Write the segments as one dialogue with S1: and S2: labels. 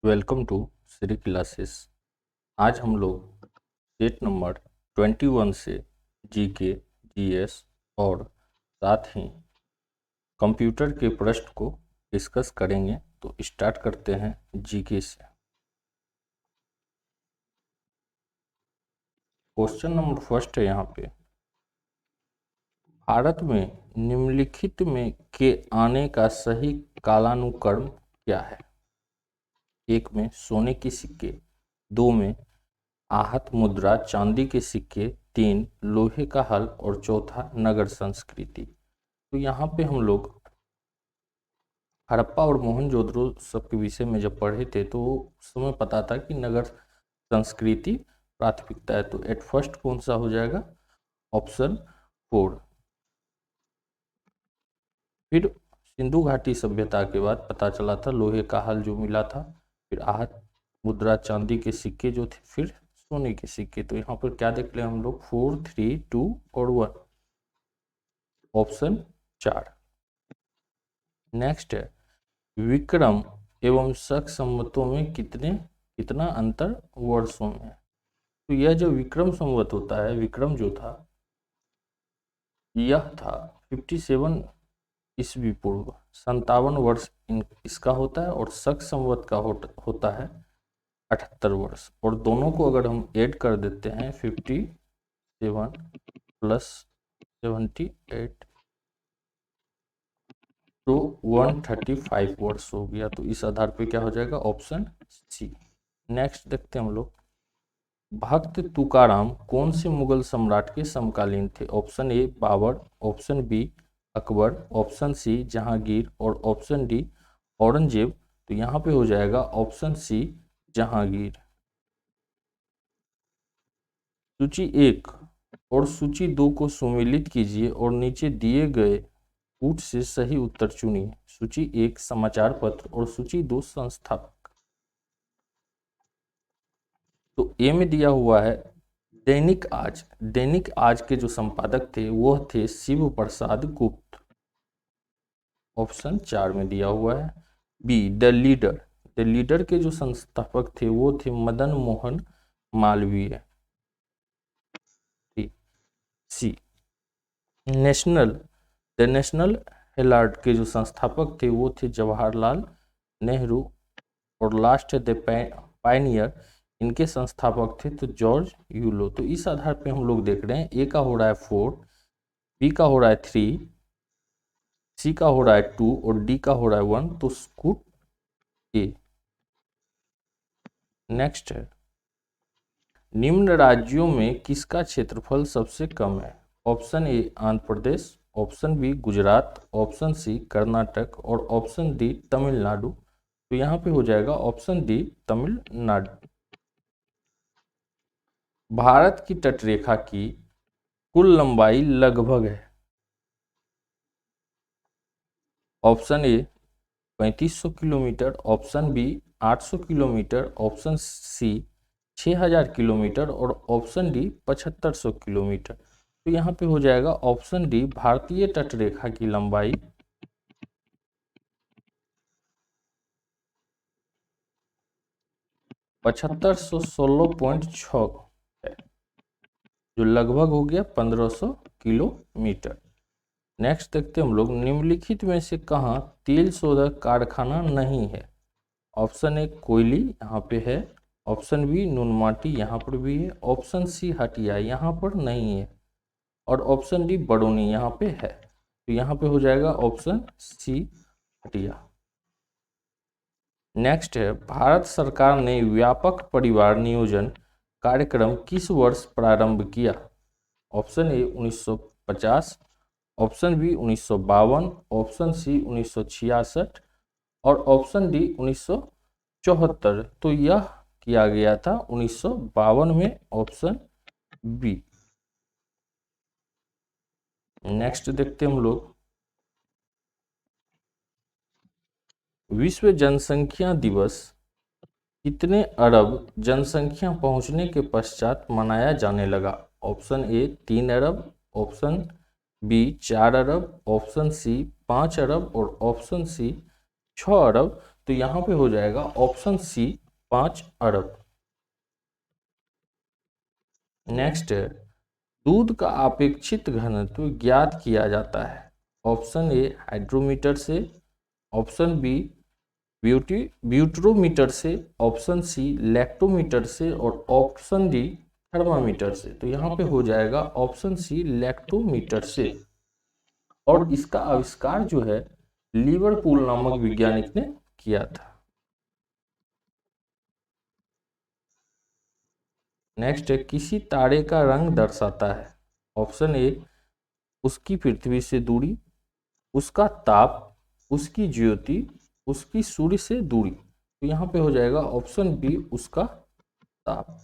S1: Welcome to Shri classes. आज हम लोग सेट नंबर 21 से जीके, जीएस और साथ ही कंप्यूटर के प्रश्न को डिस्कस करेंगे। तो स्टार्ट करते हैं जीके से। क्वेश्चन नंबर फर्स्ट है यहाँ पे, भारत में निम्नलिखित में के आने का सही कालानुक्रम क्या है? एक में सोने के सिक्के, दो में आहत मुद्रा चांदी के सिक्के, तीन लोहे का हल और चौथा नगर संस्कृति। तो यहाँ पे हम लोग हड़प्पा और मोहनजोदड़ो सबके विषय में जब पढ़े थे तो उस समय पता था कि नगर संस्कृति प्राथमिकता है। तो एट फर्स्ट कौन सा हो जाएगा? ऑप्शन 4। फिर सिंधु घाटी सभ्यता के बाद पता चला था लोहे का हल जो मिला था, फिर आहत मुद्रा चांदी के सिक्के जो थे, फिर सोने के सिक्के। तो यहाँ पर क्या देख ले हम लोग? 4, 3, 2 और 1, ऑप्शन 4। नेक्स्ट है, विक्रम एवं शक संवतों में कितना अंतर वर्षों में है? तो यह जो विक्रम संवत होता है, विक्रम जो था यह था 57 ईस्वी पूर्व, 57 वर्ष इसका होता है, और शक संवत का होता है 78 वर्ष। और दोनों को अगर हम ऐड कर देते हैं 57 प्लस 78 तो 135 वर्ष हो गया। तो इस आधार पे क्या हो जाएगा? ऑप्शन सी। नेक्स्ट देखते हैं हम लोग, भक्त तुकाराम कौन से मुगल सम्राट के समकालीन थे? Option A Babur, option B Akbar, option C Jahangir और ऑप्शन डी औरंगजेब। तो यहाँ पे हो जाएगा ऑप्शन सी जहांगीर। सूची 1 और सूची 2 को सुमेलित कीजिए और नीचे दिए गए कूट से सही उत्तर चुनिए। सूची 1 समाचार पत्र और सूची 2 संस्थापक। तो ए में दिया हुआ है दैनिक आज। दैनिक आज के जो संपादक थे वह थे शिव प्रसाद गुप्त, ऑप्शन 4 में दिया हुआ है। Be the leader, the leader के जो संस्थापक थे वो थे मदन मोहन मालवीय। सी नेशनल, द नेशनल हेराल्ड के जो संस्थापक थे वो थे जवाहरलाल नेहरू। और लास्ट है द पायनियर, इनके संस्थापक थे तो जॉर्ज यूलो। तो इस आधार पे हम लोग देख रहे हैं ए का हो रहा है 4, बी का हो रहा है 3, सी का हो रहा है 2 और डी का हो रहा है 1। तो स्कूट ए। नेक्स्ट है, निम्न राज्यों में किसका क्षेत्रफल सबसे कम है? Option A Andhra Pradesh, option B Gujarat, option C Karnataka और ऑप्शन डी तमिलनाडु। तो यहाँ पे हो जाएगा ऑप्शन डी तमिलनाडु। भारत की तटरेखा की कुल लंबाई लगभग है। Option A 3500 kilometre, option B 800 kilometre, option C 6000 kilometre और ऑप्शन डी 7500 किलोमीटर। तो यहाँ पे हो जाएगा ऑप्शन डी भारतीय तटरेखा की लंबाई 7516.6 है, जो लगभग हो गया 1500 किलोमीटर। नेक्स्ट देखते हैं हम लोग, निम्नलिखित में से कहाँ तेल शोधक कारखाना नहीं है? ऑप्शन ए कोयली यहाँ पे है, ऑप्शन बी नुनमाटी यहाँ पर भी है, ऑप्शन सी हटिया यहाँ पर नहीं है और ऑप्शन डी बड़ौनी यहाँ पे है। तो यहाँ पे हो जाएगा ऑप्शन सी हटिया। नेक्स्ट है, भारत सरकार ने व्यापक परिवार नियोजन कार्यक्रम किस वर्ष प्रारंभ किया? Option A 1950, option B 1952, option C 1966 और ऑप्शन डी 1974। तो यह किया गया था 1952 में, ऑप्शन बी। नेक्स्ट देखते हम लोग, विश्व जनसंख्या दिवस कितने अरब जनसंख्या पहुंचने के पश्चात मनाया जाने लगा? ऑप्शन ए 3 अरब, ऑप्शन बी 4 अरब, ऑप्शन सी 5 अरब और ऑप्शन सी 6 अरब। तो यहाँ पे हो जाएगा ऑप्शन सी 5 अरब। नेक्स्ट है, दूध का अपेक्षित घनत्व ज्ञात किया जाता है। ऑप्शन ए हाइड्रोमीटर से, ऑप्शन बी ब्यूट्रोमीटर से, ऑप्शन सी लैक्टोमीटर से और ऑप्शन डी थर्मामीटर से। तो यहाँ पे हो जाएगा ऑप्शन सी लैक्टोमीटर से। और इसका आविष्कार जो है लिवरपूल नामक वैज्ञानिक ने किया था। नेक्स्ट है, किसी तारे का रंग दर्शाता है। ऑप्शन ए उसकी पृथ्वी से दूरी, उसका ताप, उसकी ज्योति, उसकी सूर्य से दूरी। तो यहाँ पे हो जाएगा ऑप्शन बी उसका ताप।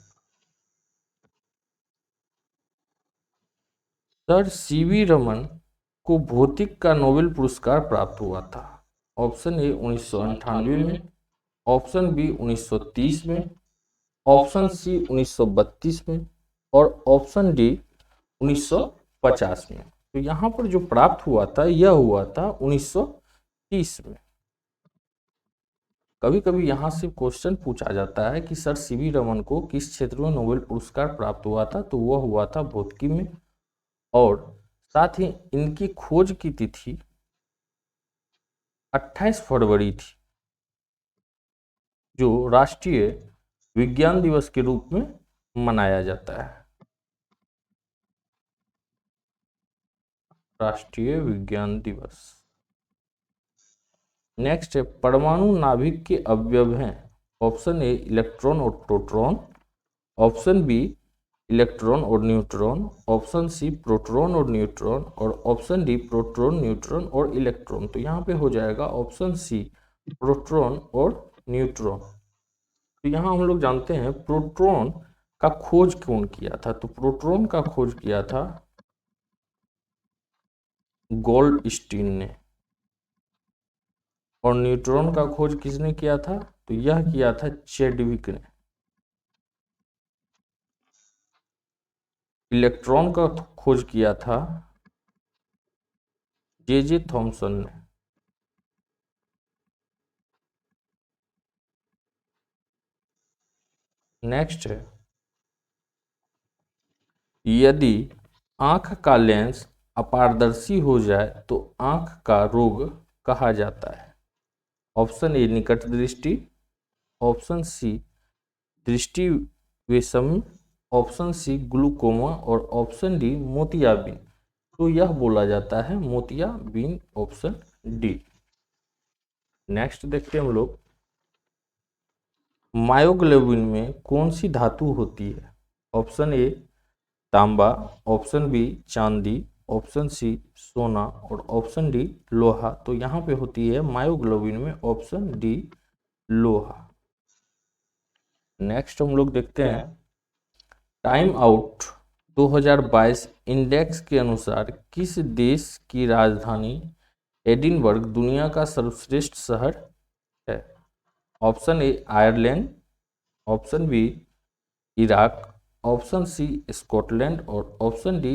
S1: सर सीवी रमन को भौतिक का नोबेल पुरस्कार प्राप्त हुआ था। ऑप्शन ए 1998 में, ऑप्शन बी 1930 में, ऑप्शन सी 1932 में और ऑप्शन डी 1950 में। तो यहाँ पर जो प्राप्त हुआ था यह हुआ था 1930 में। कभी कभी यहाँ से क्वेश्चन पूछा जाता है कि सर सीवी रमन को किस क्षेत्र में नोबेल पुरस्कार प्राप्त हुआ था, तो वह हुआ था भौतिकी में। और साथ ही इनकी खोज की तिथि 28 फरवरी थी, जो राष्ट्रीय विज्ञान दिवस के रूप में मनाया जाता है। राष्ट्रीय विज्ञान दिवस। नेक्स्ट है, परमाणु नाभिक के अवयव हैं। ऑप्शन ए इलेक्ट्रॉन और प्रोटॉन, ऑप्शन बी इलेक्ट्रॉन और न्यूट्रॉन, ऑप्शन सी प्रोटॉन और न्यूट्रॉन और ऑप्शन डी प्रोटॉन, न्यूट्रॉन और इलेक्ट्रॉन। तो यहाँ पे हो जाएगा ऑप्शन सी प्रोटॉन और न्यूट्रॉन। तो यहाँ हम लोग जानते हैं प्रोटॉन का खोज कौन किया था, तो प्रोटॉन का खोज किया था गोल्डस्टीन ने। और न्यूट्रॉन का खोज किसने किया था, तो यह किया था चैडविक ने। इलेक्ट्रॉन का खोज किया था जे थॉमसन ने। नेक्स्ट है, यदि आंख का लेंस अपारदर्शी हो जाए तो आंख का रोग कहा जाता है। ऑप्शन ए निकट दृष्टि, ऑप्शन सी दृष्टि वैषम्य, ऑप्शन सी ग्लूकोमा और ऑप्शन डी मोतियाबिंद। तो यह बोला जाता है मोतियाबिंद, ऑप्शन डी। नेक्स्ट देखते हैं हम लोग, मायोग्लोबिन में कौन सी धातु होती है। ऑप्शन ए तांबा, ऑप्शन बी चांदी, ऑप्शन सी सोना और ऑप्शन डी लोहा। तो यहाँ पे होती है मायोग्लोबिन में ऑप्शन डी लोहा। नेक्स्ट हम लोग देखते हैं, टाइम आउट 2022 इंडेक्स के अनुसार किस देश की राजधानी एडिनबर्ग दुनिया का सर्वश्रेष्ठ शहर है। Option A Ireland, option B Iraq, option C Scotland और ऑप्शन डी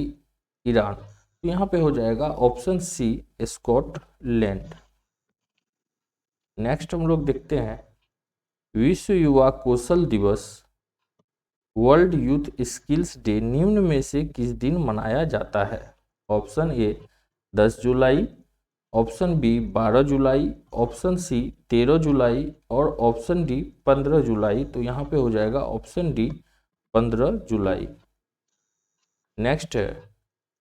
S1: ईरान। तो यहाँ पे हो जाएगा ऑप्शन सी स्कॉटलैंड। नेक्स्ट हम लोग देखते हैं, विश्व युवा कौशल दिवस वर्ल्ड यूथ स्किल्स डे निम्न में से किस दिन मनाया जाता है। ऑप्शन ए 10 जुलाई, ऑप्शन बी 12 जुलाई, ऑप्शन सी 13 जुलाई और ऑप्शन डी 15 जुलाई। तो यहाँ पे हो जाएगा ऑप्शन डी 15 जुलाई। नेक्स्ट है,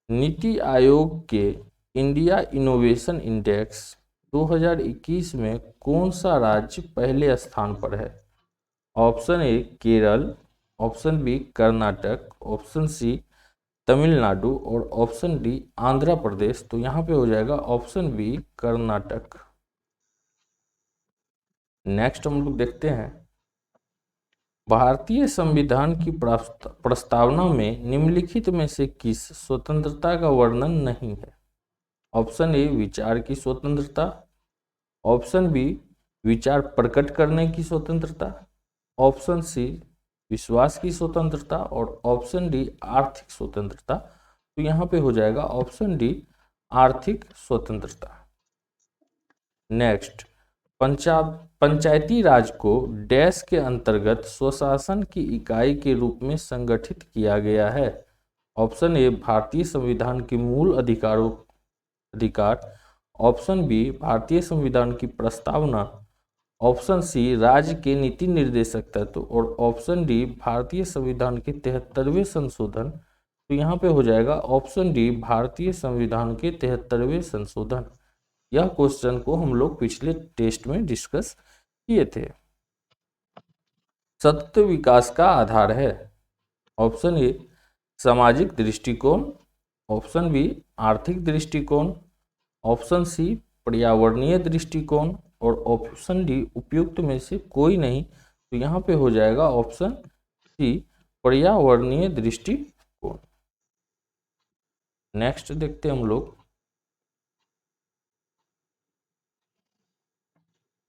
S1: नीति आयोग के इंडिया इनोवेशन इंडेक्स 2021 में कौन सा राज्य पहले स्थान पर है। Option A Kerala, option B Karnataka, option C Tamil Nadu और ऑप्शन डी आंध्र प्रदेश। तो यहाँ पे हो जाएगा ऑप्शन बी कर्नाटक। नेक्स्ट हम लोग देखते हैं, भारतीय संविधान की प्रस्तावना में निम्नलिखित में से किस स्वतंत्रता का वर्णन नहीं है। ऑप्शन ए विचार की स्वतंत्रता, ऑप्शन बी विचार प्रकट करने की स्वतंत्रता, ऑप्शन सी विश्वास की स्वतंत्रता और ऑप्शन डी आर्थिक स्वतंत्रता। तो यहाँ पे हो जाएगा ऑप्शन डी आर्थिक स्वतंत्रता। नेक्स्ट, पंचायती राज को डैश के अंतर्गत स्वशासन की इकाई के रूप में संगठित किया गया है। ऑप्शन ए भारतीय संविधान के मूल अधिकार, ऑप्शन बी भारतीय संविधान की प्रस्तावना, ऑप्शन सी राज्य के नीति निर्देशक तत्व और ऑप्शन डी भारतीय संविधान के 73वें संशोधन। तो यहाँ पे हो जाएगा ऑप्शन डी भारतीय संविधान के 73वें संशोधन। यह क्वेश्चन को हम लोग पिछले टेस्ट में डिस्कस किए थे। सतत विकास का आधार है। ऑप्शन ए सामाजिक दृष्टिकोण, ऑप्शन बी आर्थिक दृष्टिकोण, ऑप्शन सी पर्यावरणीय दृष्टिकोण और ऑप्शन डी उपयुक्त में से कोई नहीं। तो यहाँ पे हो जाएगा ऑप्शन सी पर्यावरणीय दृष्टिकोण। नेक्स्ट देखते हैं हम लोग,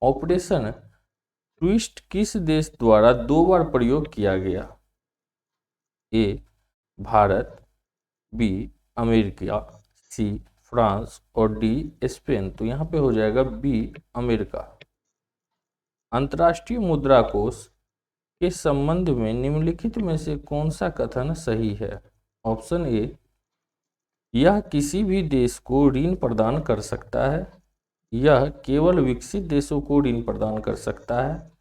S1: ऑपरेशन ट्विस्ट किस देश द्वारा 2 बार प्रयोग किया गया? A Bharat, B America, C France और डी स्पेन। तो यहाँ पे हो जाएगा बी अमेरिका। अंतर्राष्ट्रीय मुद्रा कोष के संबंध में निम्नलिखित में से कौन सा कथन सही है? ऑप्शन ए यह किसी भी देश को ऋण प्रदान कर सकता है, यह केवल विकसित देशों को ऋण प्रदान कर सकता है,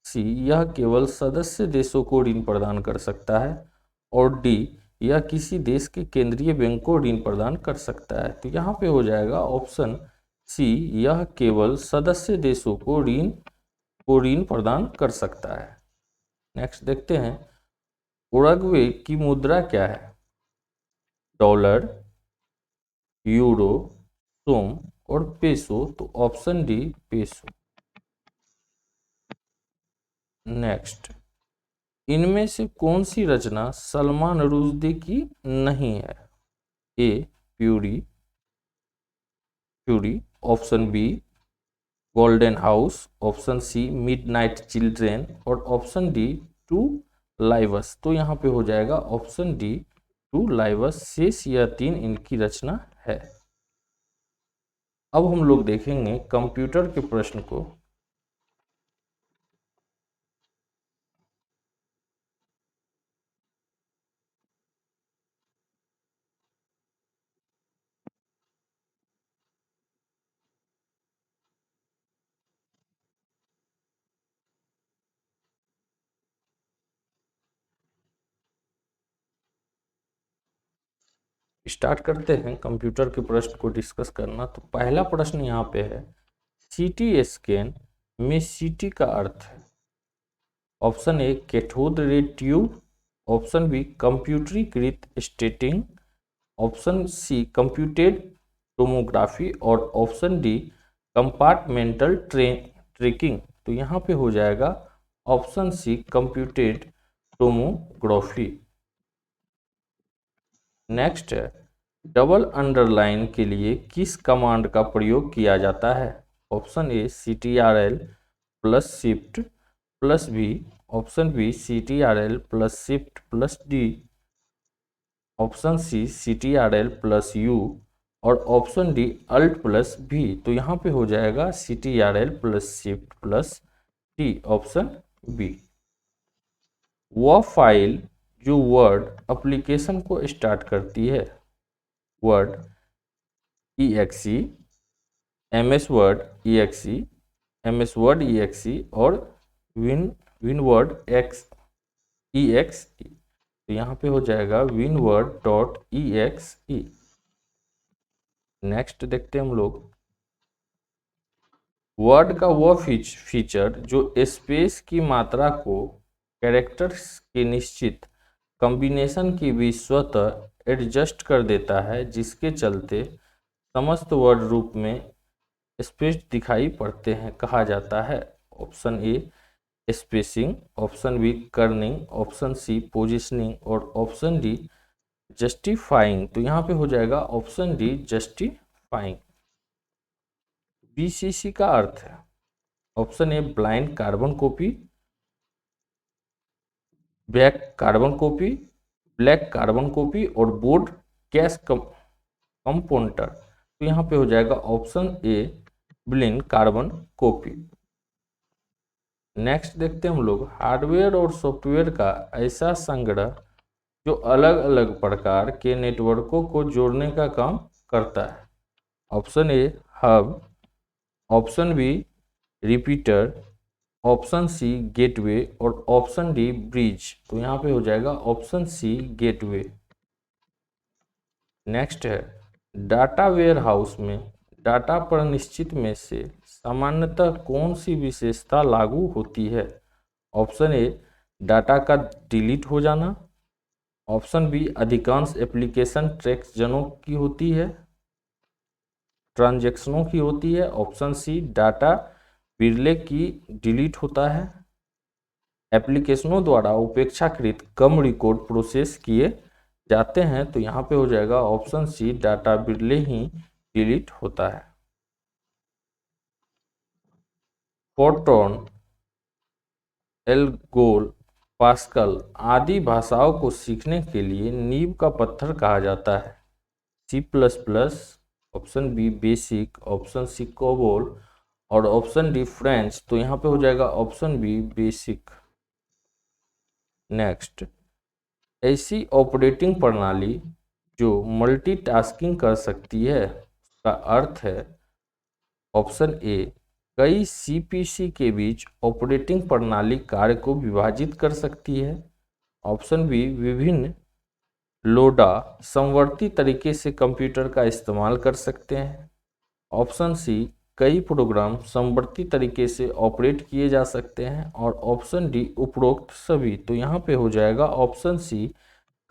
S1: सी यह केवल सदस्य देशों को ऋण प्रदान कर सकता है और डी यह किसी देश के केंद्रीय बैंक को ऋण प्रदान कर सकता है। तो यहाँ पे हो जाएगा ऑप्शन सी यह केवल सदस्य देशों को ऋण प्रदान कर सकता है। नेक्स्ट देखते हैं, उरुग्वे की मुद्रा क्या है? डॉलर, यूरो, सोम और पेसो। तो ऑप्शन डी पेसो। नेक्स्ट, इनमें से कौन सी रचना सलमान रुश्दी की नहीं है? A Fury, option B golden house, option C midnight children और ऑप्शन डी टू लाइवस। तो यहाँ पे हो जाएगा ऑप्शन डी टू लाइवस। शेष यह 3 इनकी रचना है। अब हम लोग देखेंगे कंप्यूटर के प्रश्न को। स्टार्ट करते हैं कंप्यूटर के प्रश्न को डिस्कस करना। तो पहला प्रश्न यहाँ पे है, सीटी स्कैन में सीटी का अर्थ है? Option A cathode ray tube, option B कंप्यूटरीकृत stating, option C computed tomography और ऑप्शन डी कंपार्टमेंटल ट्रैकिंग। तो यहाँ पे हो जाएगा option C computed tomography. Next है, डबल अंडरलाइन के लिए किस कमांड का प्रयोग किया जाता है? Option A CTRL plus shift plus B, option B CTRL plus shift plus D, option C CTRL plus U और option D alt plus B. तो यहाँ पे हो जाएगा CTRL plus shift plus D, option B. वह file जो word application को start करती है, word EXE, MS word EXE, MS word EXE और विनवर्ड EXE। तो यहाँ पे हो जाएगा winword.exe। नेक्स्ट देखते हैं हम लोग, वर्ड का वह फीचर जो स्पेस की मात्रा को कैरेक्टर्स के निश्चित कॉम्बिनेशन के बीच स्वतः एडजस्ट कर देता है, जिसके चलते समस्त वर्ड रूप में स्पेस दिखाई पड़ते हैं, कहा जाता है? Option A spacing, option B kerning, option C positioning और ऑप्शन डी जस्टिफाइंग। तो यहाँ पे हो जाएगा ऑप्शन डी जस्टिफाइंग। BCC का अर्थ है? Option a blind carbon copy, black carbon copy और बोर्ड कैश कंपाउंडर। तो यहाँ पे हो जाएगा option a blind carbon copy. Next देखते हैं हम लोग हार्डवेयर और सॉफ्टवेयर का ऐसा संग्रह जो अलग अलग प्रकार के नेटवर्कों को जोड़ने का काम करता है। Option A hub, option B repeater, option C gateway और ऑप्शन डी ब्रिज। तो यहाँ पे हो जाएगा ऑप्शन सी गेटवे। नेक्स्ट है डाटा वेयर हाउस में डाटा पर निश्चित में से सामान्यतः कौन सी विशेषता लागू होती है। ऑप्शन ए डाटा का डिलीट हो जाना, ऑप्शन बी अधिकांश एप्लीकेशन ट्रांजैक्शनों की होती है, ऑप्शन सी डाटा विरले की डिलीट होता है, एप्लीकेशनों द्वारा उपेक्षाकृत कम रिकॉर्ड प्रोसेस किए जाते हैं। तो यहाँ पे हो जाएगा ऑप्शन सी डाटा विरले ही डिलीट होता है। फोर्ट्रॉन, एल्गोल, पास्कल आदि भाषाओं को सीखने के लिए नींव का पत्थर कहा जाता है। C++, option B BASIC, option C COBOL और ऑप्शन डी फ्रेंच। तो यहाँ पे हो जाएगा ऑप्शन बी बेसिक। नेक्स्ट, ऐसी ऑपरेटिंग प्रणाली जो मल्टीटास्किंग कर सकती है का अर्थ है। ऑप्शन ए कई CPC के बीच ऑपरेटिंग प्रणाली कार्य को विभाजित कर सकती है, ऑप्शन बी विभिन्न लोडा समवर्ती तरीके से कंप्यूटर का इस्तेमाल कर सकते हैं, ऑप्शन सी कई प्रोग्राम समवर्ती तरीके से ऑपरेट किए जा सकते हैं और ऑप्शन डी उपरोक्त सभी। तो यहाँ पे हो जाएगा ऑप्शन सी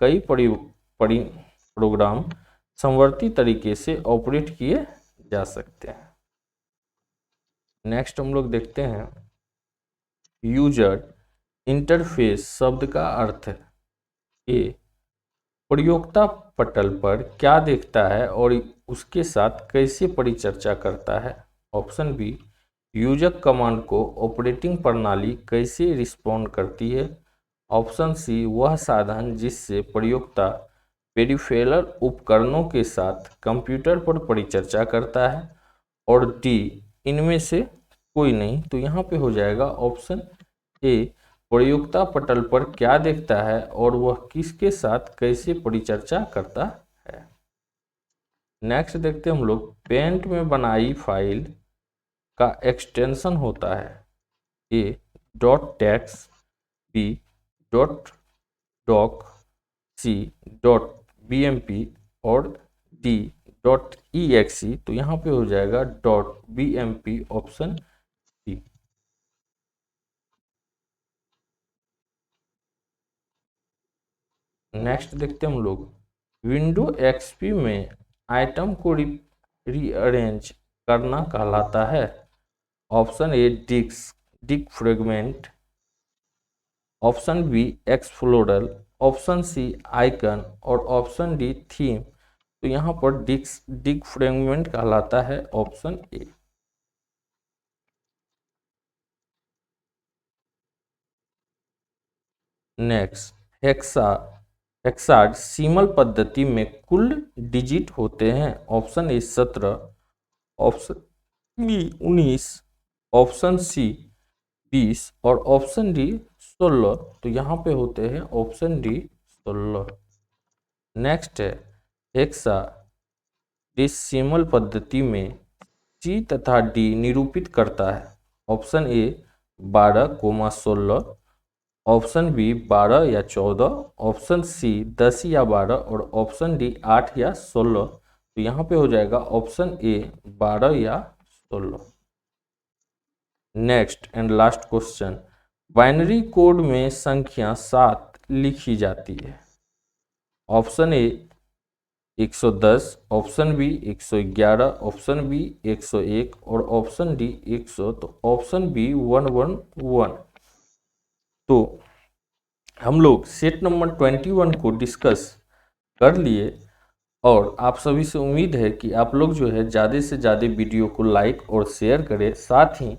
S1: कई प्रोग्राम समवर्ती तरीके से ऑपरेट किए जा सकते हैं। नेक्स्ट हम लोग देखते हैं यूजर इंटरफेस शब्द का अर्थ है। ए प्रयोक्ता पटल पर क्या देखता है और उसके साथ कैसे परिचर्चा करता है, ऑप्शन बी यूजर कमांड को ऑपरेटिंग प्रणाली कैसे रिस्पॉन्ड करती है, ऑप्शन सी वह साधन जिससे प्रयोक्ता पेरिफेरल उपकरणों के साथ कंप्यूटर पर परिचर्चा करता है, और डी इनमें से कोई नहीं। तो यहाँ पे हो जाएगा ऑप्शन ए प्रयोक्ता पटल पर क्या देखता है और वह किसके साथ कैसे परिचर्चा करता है। नेक्स्ट देखते हैं हम लोग पेंट में बनाई फाइल का एक्सटेंशन होता है। ए .text, बी .doc, सी .bmp और डी .exe। तो यहाँ पे हो जाएगा .bmp ऑप्शन डी। नेक्स्ट देखते हैं हम लोग विंडो XP में आइटम को रीअरेंज करना कहलाता है। Option A disk fragment, option B explorer, option C icon और ऑप्शन डी थीम। तो यहाँ पर डिस्क फ्रेगमेंट कहलाता है ऑप्शन ए। नेक्स्ट हेक्साडेसिमल पद्धति में कुल डिजिट होते हैं। Option A 17, option B 19, option C 20 और ऑप्शन डी 16। तो यहाँ पे होते हैं ऑप्शन डी 16। नेक्स्ट है हेक्साडेसिमल पद्धति में सी तथा डी निरूपित करता है। ऑप्शन ए 12,16, ऑप्शन बी 12 या 14, ऑप्शन सी 10 या 12 और ऑप्शन डी 8 या 16। तो यहाँ पे हो जाएगा ऑप्शन ए 12 या 16। Next and last question, binary code में संख्या 7 लिखी जाती है। Option A 110, option B 111, option B 101 और ऑप्शन डी 100। तो ऑप्शन बी 111। तो हम लोग सेट नंबर 21 को डिस्कस कर लिए और आप सभी से उम्मीद है कि आप लोग जो है ज़्यादा से ज़्यादा वीडियो को लाइक और शेयर करें। साथ ही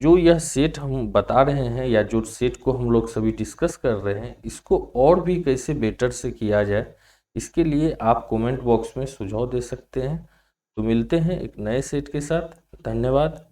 S1: जो यह सेट हम बता रहे हैं या जो सेट को हम लोग सभी डिस्कस कर रहे हैं, इसको और भी कैसे बेटर से किया जाए, इसके लिए आप कमेंट बॉक्स में सुझाव दे सकते हैं। तो मिलते हैं एक नए सेट के साथ। धन्यवाद।